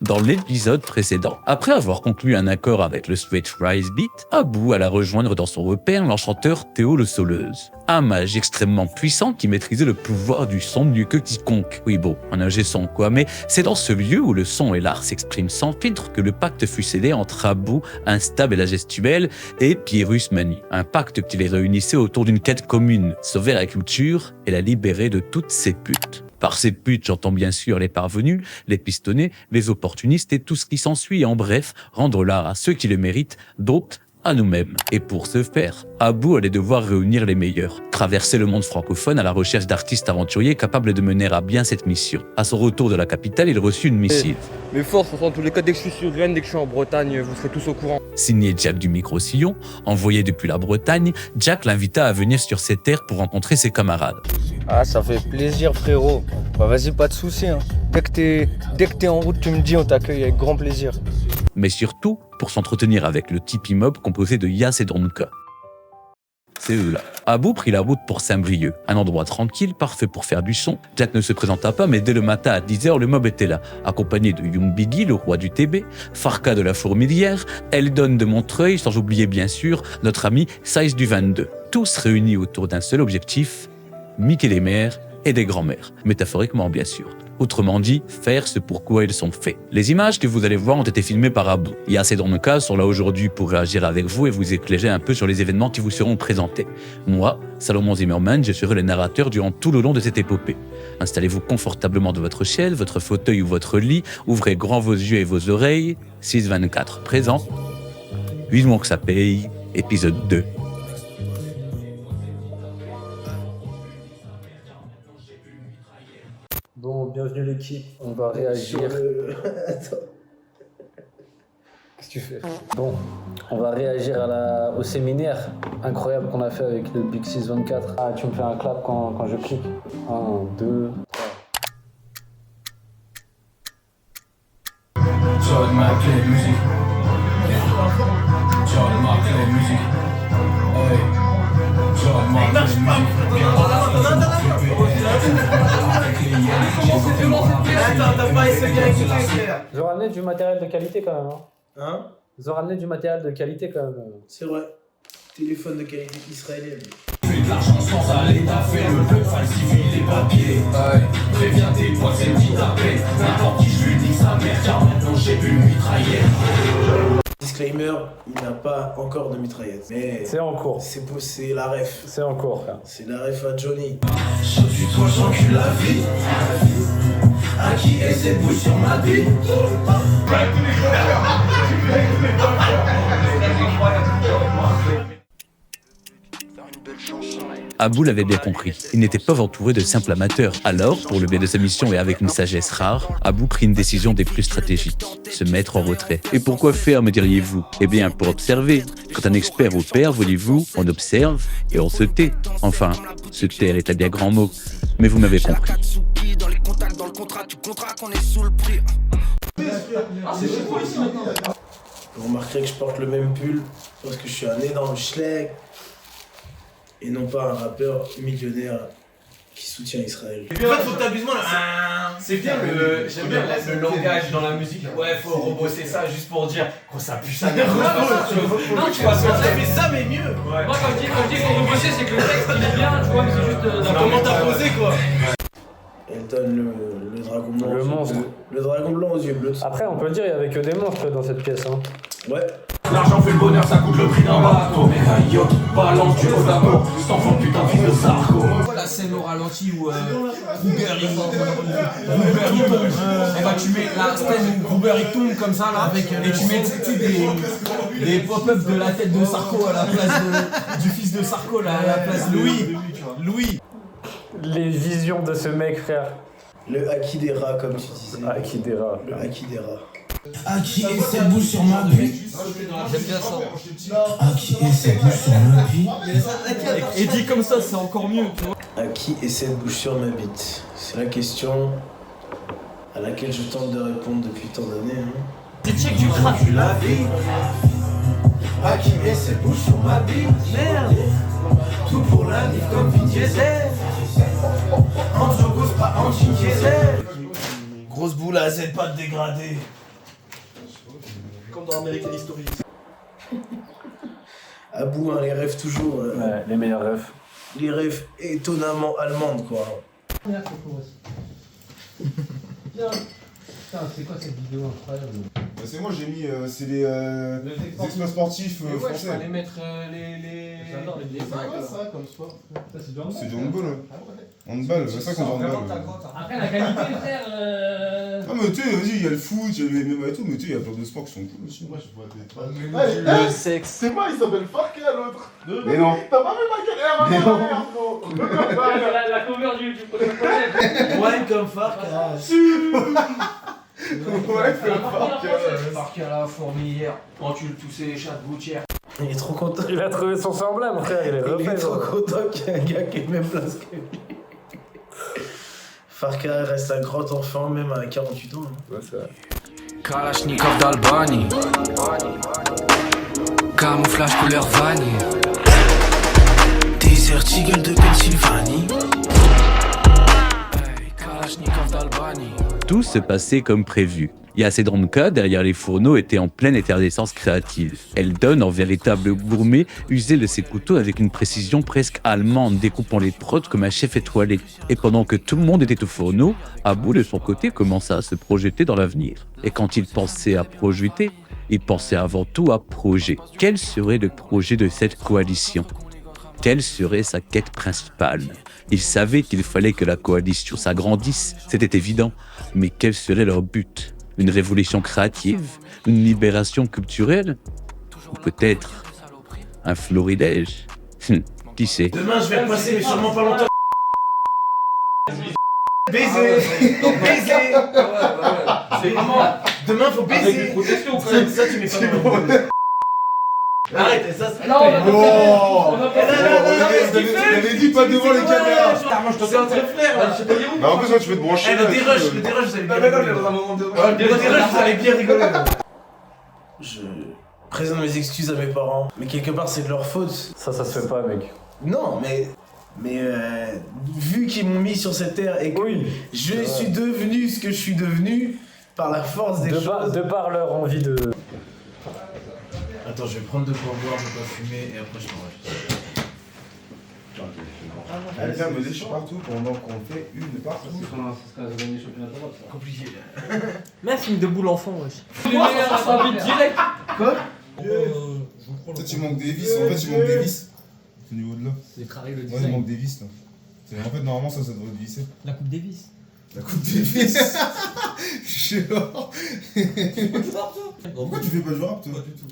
dans l'épisode précédent. Après avoir conclu un accord avec le Straight Rise Beat, Abou alla rejoindre dans son repère l'enchanteur Théo le Soleuse. Un mage extrêmement puissant qui maîtrisait le pouvoir du son mieux que quiconque. Oui bon, un ingé son quoi, mais c'est dans ce lieu où le son et l'art s'expriment sans filtre que le pacte fut scellé entre Abou, instable et la gestuelle, et Pyrrhus Mani. Un pacte qui les réunissait autour d'une quête commune, sauver la culture et la libérer de toutes ces putes. Par ces putes, j'entends bien sûr les parvenus, les pistonnés, les opportunistes et tout ce qui s'ensuit. En bref, rendre l'art à ceux qui le méritent, d'autres à nous-mêmes. Et pour ce faire, Abou allait devoir réunir les meilleurs, traverser le monde francophone à la recherche d'artistes aventuriers capables de mener à bien cette mission. À son retour de la capitale, il reçut une missive. Mes forces sont en tous les cas, dès que je suis sur Rennes, dès que je suis en Bretagne, vous serez tous au courant. Signé Jack du Micro-Sillon, envoyé depuis la Bretagne, Jack l'invita à venir sur ses terres pour rencontrer ses camarades. Ah, ça fait plaisir, frérot. Bah vas-y, pas de soucis. Hein. Dès que t'es en route, tu me dis, on t'accueille avec grand plaisir. Mais surtout pour s'entretenir avec le type immeuble composé de Yas et Dronka. C'est eux là. Abou prit la route pour Saint-Brieuc, un endroit tranquille, parfait pour faire du son. Jack ne se présenta pas, mais dès le matin à 10h, le mob était là, accompagné de Young Biggie, le roi du TB, Farka de la Fourmilière, Eldon de Montreuil, sans oublier bien sûr notre ami Size du 22. Tous réunis autour d'un seul objectif, niquer les mères et des grands-mères, métaphoriquement bien sûr. Autrement dit, faire ce pourquoi ils sont faits. Les images que vous allez voir ont été filmées par Abou. Yass et Dronka sont là aujourd'hui pour réagir avec vous et vous éclairer un peu sur les événements qui vous seront présentés. Moi, Salomon Zimmerman, je serai le narrateur durant tout le long de cette épopée. Installez-vous confortablement dans votre chaise, votre fauteuil ou votre lit, ouvrez grand vos yeux et vos oreilles. 6-24 présent. Vivement que ça paye, épisode 2. Bon, bienvenue l'équipe, on va réagir. Attends. Qu'est-ce que tu fais? Bon, on va réagir au séminaire incroyable qu'on a fait avec le Big 624. Ah, tu me fais un clap quand je clique. 1, 2, 3. John McClane musique. John McClane musique. Hey. John McClane Ils ont ramené du matériel de qualité quand même. Hein? Ils ont ramené du matériel de qualité quand même. C'est vrai. Téléphone de qualité israélienne. Fais de l'argent sans aller taffer, le peu falsifie les papiers. Préviens tes potes, c'est qui t'appelle. N'importe qui, je lui dis sa mère, car maintenant j'ai une mitraillette. Disclaimer, il n'a pas encore de mitraillette. Mais C'est en cours. c'est la ref. C'est en cours, frère. C'est la ref à Johnny. Je suis toi, j'encule la vie. À qui est cette bouche sur ma vie? Abou l'avait bien compris, il n'était pas entouré de simples amateurs. Alors, pour le bien de sa mission et avec une sagesse rare, Abou prit une décision des plus stratégiques, se mettre en retrait. Et pourquoi faire, me diriez-vous? Eh bien, pour observer. Quand un expert opère, voyez-vous, on observe et on se tait. Enfin, se taire est un bien grand mot, mais vous m'avez compris. Vous remarquerez que je porte le même pull parce que je suis un énorme schleg et non pas un rappeur millionnaire qui soutient Israël. En fait, faut que t'abuses moins là. C'est bien j'aime bien le langage dans la musique. Ouais, faut rebosser ça juste pour dire quand ça pue ça. Non, tu vois, ça fait ça, mais mieux. Moi, quand je dis faut rebosser, c'est que le texte il est bien, tu vois, mais c'est juste. Comment t'as posé quoi? Elton, le dragon blanc. Le monstre. Le dragon blanc aux yeux bleus. Après, on peut le dire, il n'y avait que des monstres dans cette pièce. Hein. Ouais. L'argent fait le bonheur, ça coûte le prix d'un bateau. Mais Ayotte, balance du haut d'amour. Cet enfant putain fils de Sarko. La scène au ralenti où Gruber il tombe. Et bah tu mets la scène où Gruber il tombe comme ça là. Et tu mets des pop-up de la tête de Sarko à la place du fils de Sarko là, à la place de Louis. Les visions de ce mec, frère. Le haki des rats, comme tu disais. Haki des rats. Le haki des rats. À qui est cette bouche sur ma vie? J'aime bien ça. À qui est cette bouche sur ma vie? Et dit comme ça, c'est encore mieux, tu vois. À qui est cette bouche sur ma bite? C'est la question à laquelle je tente de répondre depuis tant d'années. C'est check du crack. La vie. À qui est cette bouche sur ma bite? Merde. Tout pour la vie comme Vin Diesel. Anti-Jogos, pas anti-Diesel. Grosse boule à Z, pas de dégradé. Comme dans American History. Abou, hein, les rêves toujours. Ouais, les meilleurs rêves. Les rêves étonnamment allemandes, quoi. Tiens, c'est quoi cette vidéo incroyable? Bah c'est moi, j'ai mis c'est les exploits sportifs français. Fallait mettre les. J'adore les C'est quoi ça comme sport? Ça, c'est du handball. C'est du handball, ouais. Ah ouais. Handball, c'est ça qu'on dit handball. Après, la qualité, frère. Ah, mais tu sais, vas-y, il y a le foot, il y a le MMA et tout, mais tu sais, il y a plein de sports qui sont cool aussi. Moi, je vois des Le sexe. C'est moi, il s'appelle Farka l'autre. Mais non. T'as pas vu ma galère, gros. La cover du prochain projet. Ouais, comme Farka. Ouais, c'est Farka. Marqué à la fourmilière, encule tous ces chats de gouttière. Il est trop content. Il a trouvé son semblable, frère, il est Il est refait. trop genre. content qu'il y ait un gars qui est même place que lui. Farka reste un grand enfant, même à 48 ans. Ouais, c'est vrai. Kalachnikov d'Albanie. Camouflage couleur vanille. Desert Eagle de Pennsylvanie. Kalachnikov d'Albanie. Tout se passait comme prévu. Yasedronka, derrière les fourneaux, était en pleine effervescence créative. Eldon, en véritable gourmet, usait de ses couteaux avec une précision presque allemande, découpant les prods comme un chef étoilé. Et pendant que tout le monde était au fourneau, Abou, de son côté, commença à se projeter dans l'avenir. Et quand il pensait à projeter, il pensait avant tout à projet. Quel serait le projet de cette coalition ? Quelle serait sa quête principale ? Il savait qu'il fallait que la coalition s'agrandisse, c'était évident. Mais quel serait leur but ? Une révolution créative? Une libération culturelle? Ou peut-être un florilège? Qui sait? Demain, je vais repasser, mais sûrement pas longtemps. Baiser! Baiser! C'est vraiment. Demain, faut Avec baiser! des protections, quand même. Ça, tu mets pas dans le Arrête, ça, c'est. Non, on va Oh pas On avait dit pas devant les caméras. C'est entre frères, je sais pas dire où. Mais en plus, toi, tu peux te brancher. Le dérush, vous allez bien rigoler. Le dérush, vous allez bien rigoler. Je présente mes excuses à mes parents, mais quelque part, c'est de leur faute. Ça se fait pas, mec. Non, mais vu qu'ils m'ont mis sur cette terre et que je suis devenu ce que je suis devenu par la force des choses. De par leur envie de. Attends, je vais prendre de quoi boire, de quoi fumer et après je t'enregistre. Elle vient me déchirer partout pendant qu'on fait une partie. Compliqué. Mais un film de boule enfant, wesh. Moi, ça sera vite direct. Toi, tu manques des vis. En fait, tu manques des vis. Au niveau de là. C'est carré le Ouais, il design. manque des vis là. En fait, normalement, ça devrait être vissé. La coupe des vis. La coupe des vis. Genre. Pourquoi tu fais pas du rap, toi? Pas du tout.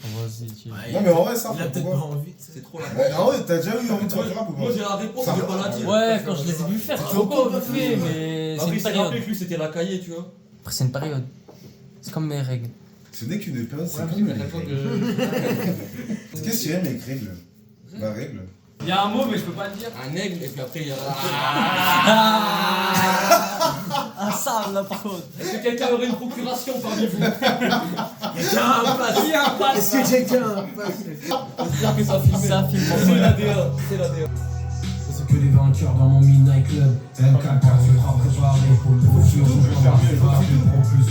Non, mais en vrai, ça. Il a peut-être pas envie. C'est trop la Ouais, en vrai, t'as déjà eu envie de faire du rap ou pas? Moi, j'ai la réponse, Ça je vais va. pas la dire. Ouais, quand je les ai vus faire, trop cool, vite fait, mais c'est Après, une il s'est période. rappelé que lui, c'était la cahier, tu vois. Après, c'est une période. C'est comme mes règles. Ce n'est qu'une période, c'est Ouais, comme mais à les chaque fois règles. que. Qu'est-ce qu'il y a avec règles? La règle? Il y a un mot, mais je peux pas le dire. Un aigle, et puis après, il y a. Ah, ça, là, par contre. Est-ce que quelqu'un aurait une procuration parmi vous? Tiens, un passe. Tiens, un passe. Est-ce que quelqu'un J'espère que ça filme. Ça filme. C'est la DA, c'est la DA. C'est que les vainqueurs dans mon midnight club. LK4 sera préparé pour le futur.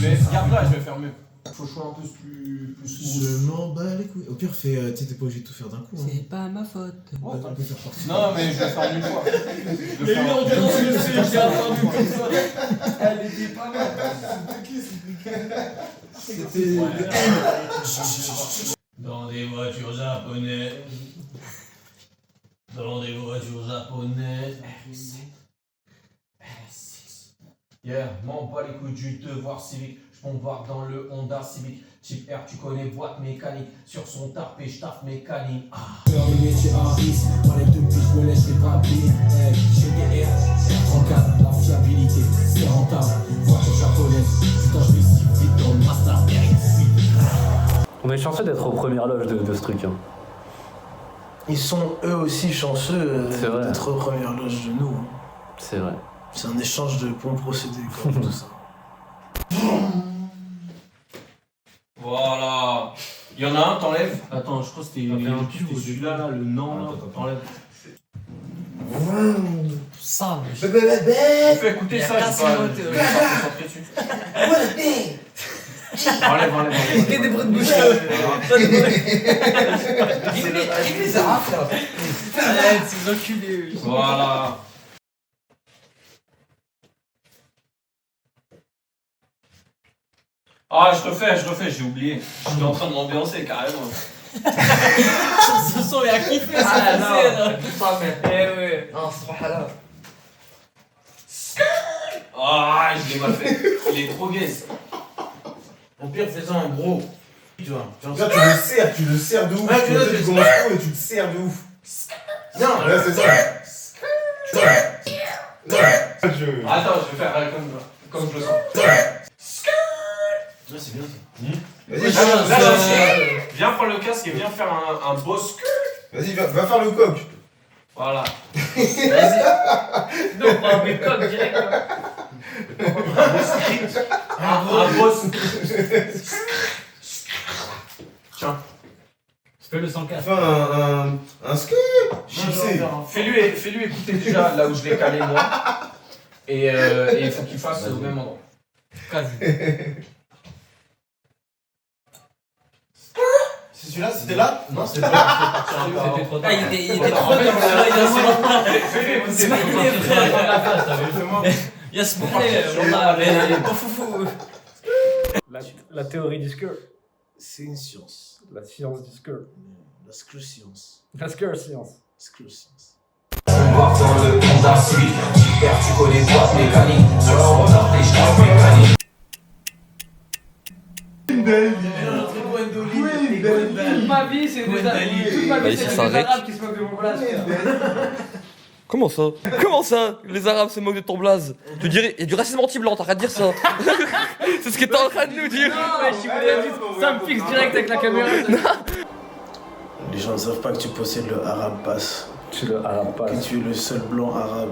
Mais garde-la, je vais faire mieux. Faut choisir un peu plus Je m'en bats les couilles. Au pire, fais. T'es pas obligé de tout faire d'un coup. Hein. C'est pas ma faute. Ouais, on peut faire partie. Non, mais je vais faire mieux fois. Il y a une ordonnance UFC qui a attendu comme ça. Elle était pas mal. C'était. Dans des voitures japonaises. Dans des voitures japonaises. Yeah, m'en bats les couilles du devoir civique. Je bombarde dans le Honda Civic. Type R, tu connais boîte mécanique. Sur son tarpé, je taffe mécanique. Faire le métier à risque. Dans les deux pieds, je me laisse les papiers. GDR, R34, la fiabilité, c'est rentable. Voiture japonaise, putain, je vais si vite dans le master suite. On est chanceux d'être aux premières loges de ce truc. Hein. Ils sont eux aussi chanceux C'est vrai. d'être aux premières loges de nous. Hein. C'est vrai. C'est un échange de bons procédés, comme tout ça. Voilà. Il y en a un, t'enlèves. Attends, je crois que c'était celui-là, là, le nom, là. T'enlèves. Ça, On fait écouter ça, je vais pas me concentrer dessus. Enlève. Que des bruits de bouche. Nique les arabes là. Arrête, ces enculés. Voilà. Ah, je refais, j'ai oublié. J'étais en train de m'ambiancer carrément. Ce son, il a kiffé ça. Ah là. non, Eh ouais. non, c'est trop halal. Ah, je l'ai mal fait. Il est trop gay. Au pire, fais-en un gros. Tu vois, Là, tu le serres de ouf. Ouais, tu vois, tu commences trop et tu le serres de ouf. Non, Ouais, c'est ça. Attends, je vais faire comme je le sens. Ouais, c'est bien ça. Vas-y, Viens prendre le casque et viens faire un beau skirt. vas-y, va faire le coq. Voilà. Non, on prend un coq direct. Un beau skirt. Tiens. Fais le 104. Enfin, un skirt. Chipsé. Fais-lui écouter déjà là où je l'ai calé moi. Et il faut qu'il fasse au même endroit. Quasi. C'est celui-là, c'était là? Non, c'était pas. C'était trop tard. Il était trop tard. Fais-lui écouter. Il y a ce boulet, on a pas foufou. La théorie du skirt. C'est une science. La science du skirt. La skirt science. La skirt science. Skirt science. Voir dans le monde à suivre. Super, tu connais pas mécanique. Alors on a des choses mécaniques. Toute ma vie, c'est des arabes qui se moquent de mon blaze. Comment ça? Comment ça? Les arabes se moquent de ton blaze? Tu dirais, il y a du racisme anti-blanc, t'arrêtes de dire ça. C'est ce que t'es en train de nous dire. Ça me fixe direct avec la caméra. Les gens ne savent pas que tu possèdes le Arab Pass. Tu le arabe pas. Que tu es le seul blanc arabe.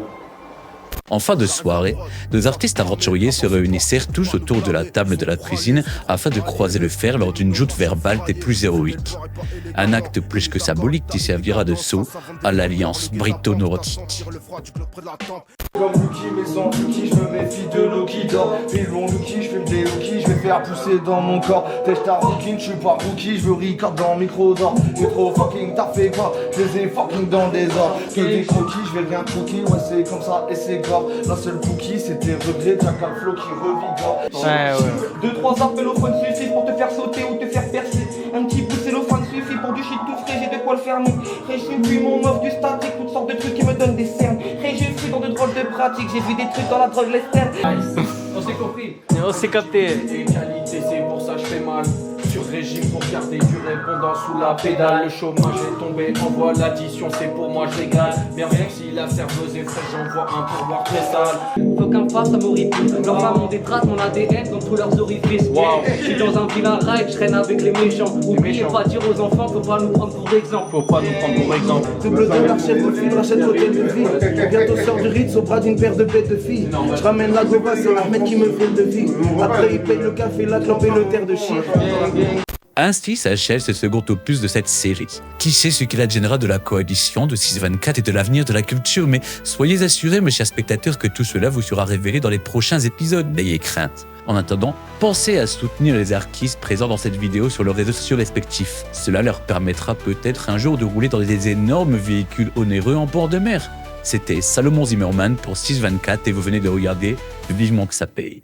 En fin de soirée, deux artistes aventuriers se réunissèrent tous autour de la table de la cuisine afin de croiser le fer lors d'une joute verbale des plus héroïques. Un acte plus que symbolique qui servira de sceau à l'alliance brito-nordique. Comme Lucky, mais sans Lucky, je me méfie de l'eau qui dort. Ils vont Lucky, je fume des Lucky, je vais faire pousser dans mon corps. Testa rookie, je suis pas rookie, je veux record dans le micro d'or. J'ai trop fucking, t'as fait quoi? Je les ai fucking dans des ordres. Que des croquis, je vais rien croquis, ouais c'est comme ça et c'est grave. La seule cookie, c'était regret, t'as qu'un flow qui revigore. Deux, trois appelophones suffisent pour te faire sauter ou te faire percer. Un petit bout de cellophane suffit pour du shit tout frais, j'ai de quoi le fermer. Régime puis mon offre du statique, toutes sortes de trucs qui me donnent des cernes. Régime suis dans de drôles de pratiques, j'ai vu des trucs dans la drogue l'esther. On s'est compris. On s'est capté. Égalité, c'est pour ça je fais mal. Sur régime pour garder du répondant sous la pédale. Le chômage est tombé, envoie l'addition, c'est pour moi je régale. Bien même si la serveuse est fraîche, j'envoie un pourboire très sale. Faut qu'un phare ça m'horripile. Leur femme des traces, mon ADN dans tous leurs orifices. Wow. Je suis dans un vilain ride, je traîne avec les méchants. Oubliez pas dire aux enfants, faut pas nous prendre pour exemple. Faut pas nous prendre pour exemple. Double de l'archette, au fil, rachète l'hôtel de vie. Bientôt sort du Ritz au bras d'une paire de bêtes de filles. Je ramène la goba, c'est Ahmed qui me fait le devis. Après il paye le café, la clope et le terre de chien. Ainsi s'achève ce second opus de cette série. Qui sait ce qu'il adviendra de la coalition de 624 et de l'avenir de la culture, mais soyez assurés, mes chers spectateurs, que tout cela vous sera révélé dans les prochains épisodes, n'ayez crainte. En attendant, pensez à soutenir les artistes présents dans cette vidéo sur leurs réseaux sociaux respectifs. Cela leur permettra peut-être un jour de rouler dans des énormes véhicules onéreux en bord de mer. C'était Salomon Zimmerman pour 624 et vous venez de regarder Vivement que ça paye.